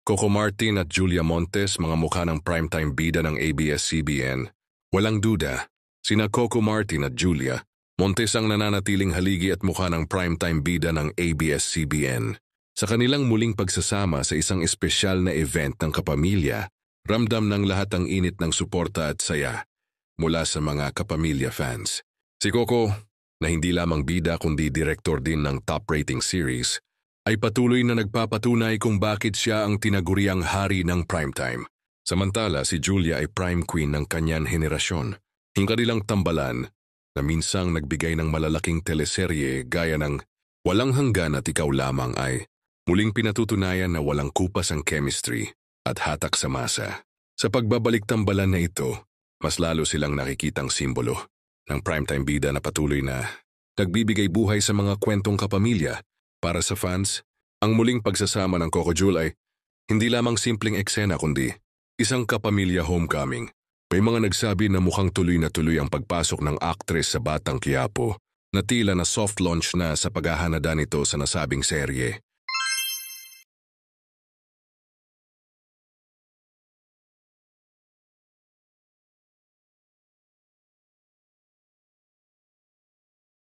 Coco Martin at Julia Montes, mga mukha ng primetime bida ng ABS-CBN. Walang duda, sina Coco Martin at Julia Montes ang nananatiling haligi at mukha ng primetime bida ng ABS-CBN. Sa kanilang muling pagsasama sa isang espesyal na event ng kapamilya, ramdam ng lahat ang init ng suporta at saya mula sa mga kapamilya fans. Si Coco, na hindi lamang bida kundi direktor din ng top rating series, ay patuloy na nagpapatunay kung bakit siya ang tinaguriang hari ng primetime. Samantala si Julia ay prime queen ng kanyang henerasyon. Ang kanilang tambalan na minsang nagbigay ng malalaking teleserye gaya ng Walang Hanggan at Ikaw Lamang ay muling pinatutunayan na walang kupas ang chemistry at hatak sa masa. Sa pagbabalik tambalan na ito, mas lalo silang nakikitang simbolo ng primetime bida na patuloy na nagbibigay buhay sa mga kwentong kapamilya. Para sa fans, ang muling pagsasama ng Coco Jul ay hindi lamang simpleng eksena kundi isang kapamilya homecoming. May mga nagsabi na mukhang tuloy na tuloy ang pagpasok ng aktres sa Batang Quiapo na tila na soft launch na sa paghahanada nito sa nasabing serye.